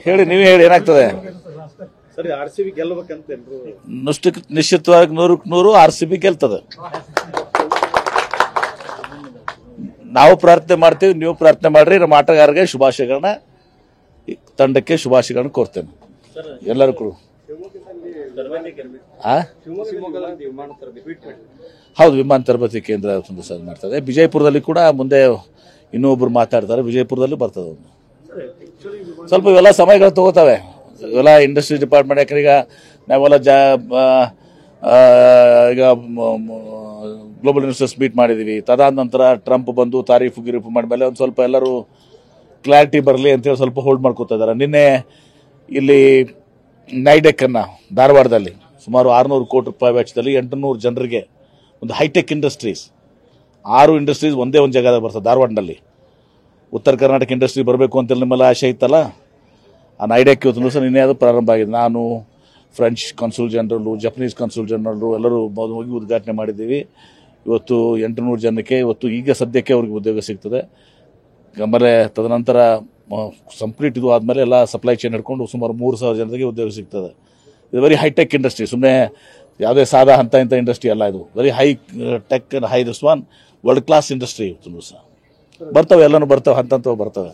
ಹೇಳಿ, ನೀವೇ ಹೇಳಿ ಏನಾಗ್ತದೆ. ಸರಿ, RCB ಗೆಲ್ಲಬೇಕಂತ ಎಲ್ರು ನಿಶ್ಚಿತವಾಗಿ 100ಕ್ಕೆ 100 RCB ಗೆಲ್ತದೆ. ನಾವು ಪ್ರಾರ್ಥನೆ ಮಾಡ್ತೀವಿ, ನೀವು ಪ್ರಾರ್ಥನೆ ಮಾಡ್ರಿ. ನಮ್ಮ ಆಟಗಾರರಿಗೆ ಶುಭಾಶಯಗಳನ್ನ, ತಂಡಕ್ಕೆ ಶುಭಾಶಯಗಳನ್ನ ಕೋರ್ತೇನೆ ಎಲ್ಲರಿಗೂ. ಹೌದು, ವಿಮಾನ ತರಬೇತಿ ಕೇಂದ್ರ ಮಾಡ್ತದೆ. ವಿಜಯಪುರದಲ್ಲಿ ಕೂಡ ಮುಂದೆ ಇನ್ನೊಬ್ರು ಮಾತಾಡ್ತಾರೆ, ವಿಜಯಪುರದಲ್ಲಿ ಬರ್ತದೆ. ಸ್ವಲ್ಪ ಇವೆಲ್ಲ ಸಮಯಗಳು ತಗೋತವೆ, ಇವೆಲ್ಲ ಇಂಡಸ್ಟ್ರಿ ಡಿಪಾರ್ಟ್ಮೆಂಟ್. ಯಾಕಂದ್ರೆ ಈಗ ನಾವೆಲ್ಲ ಈಗ ಗ್ಲೋಬಲ್ ಇನ್ವೆಸ್ಟರ್ಸ್ ಮೀಟ್ ಮಾಡಿದ್ದೀವಿ. ತದಾದ ನಂತರ ಟ್ರಂಪ್ ಬಂದು ತಾರೀಫು ಗಿರೀಫು ಮಾಡಿದ್ಮೇಲೆ ಒಂದು ಸ್ವಲ್ಪ ಎಲ್ಲರೂ ಕ್ಲಾರಿಟಿ ಬರಲಿ ಅಂತೇಳಿ ಸ್ವಲ್ಪ ಹೋಲ್ಡ್ ಮಾಡ್ಕೋತಾ ಇದ್ದಾರೆ. ನಿನ್ನೆ ಇಲ್ಲಿ ನೈಡೆಕ್ಕನ್ನು ಧಾರವಾಡದಲ್ಲಿ ಸುಮಾರು 600 ಕೋಟಿ ರೂಪಾಯಿ ವೆಚ್ಚದಲ್ಲಿ 800 ಜನರಿಗೆ ಒಂದು ಹೈಟೆಕ್ ಇಂಡಸ್ಟ್ರೀಸ್, 6 ಇಂಡಸ್ಟ್ರೀಸ್ ಒಂದೇ ಒಂದು ಜಾಗದಾಗ ಬರ್ತದೆ ಧಾರವಾಡನಲ್ಲಿ. ಉತ್ತರ ಕರ್ನಾಟಕ ಇಂಡಸ್ಟ್ರಿ ಬರಬೇಕು ಅಂತೇಳಿ ನಿಮ್ಮೆಲ್ಲ ಆಶೆ ಇತ್ತಲ್ಲ, ಆ ನೈಡೆಕ್ ಇವತ್ತು ದಿವಸ ನಿನ್ನೆ ಅದು ಪ್ರಾರಂಭ ಆಗಿದೆ. ನಾನು, ಫ್ರೆಂಚ್ ಕಾನ್ಸುಲ್ ಜನರಲ್ಲು, ಜಪನೀಸ್ ಕಾನ್ಸುಲ್ ಜನರಲ್ಲು ಎಲ್ಲರೂ ಹೋಗಿ ಉದ್ಘಾಟನೆ ಮಾಡಿದ್ದೀವಿ. ಇವತ್ತು 800 ಜನಕ್ಕೆ ಇವತ್ತು ಈಗ ಸದ್ಯಕ್ಕೆ ಅವ್ರಿಗೆ ಉದ್ಯೋಗ ಸಿಗ್ತದೆ. ಆಮೇಲೆ ತದನಂತರ ಕಂಪ್ಲೀಟ್ ಇದು ಆದಮೇಲೆ ಎಲ್ಲ ಸಪ್ಲೈ ಚೈನ್ ಹಿಡ್ಕೊಂಡು ಸುಮಾರು 3000 ಜನರಿಗೆ ಉದ್ಯೋಗ ಸಿಗ್ತದೆ. ಇದು ವೆರಿ ಹೈಟೆಕ್ ಇಂಡಸ್ಟ್ರಿ, ಸುಮ್ಮನೆ ಯಾವುದೇ ಸಾದಾ ಇಂಥ ಇಂಡಸ್ಟ್ರಿ ಅಲ್ಲ. ಇದು very high tech and high this one world class industry. ಇವತ್ತು ದಿವಸ ಬರ್ತವೆ, ಎಲ್ಲನೂ ಬರ್ತವೆ, ಹಂತ ಬರ್ತವೆ.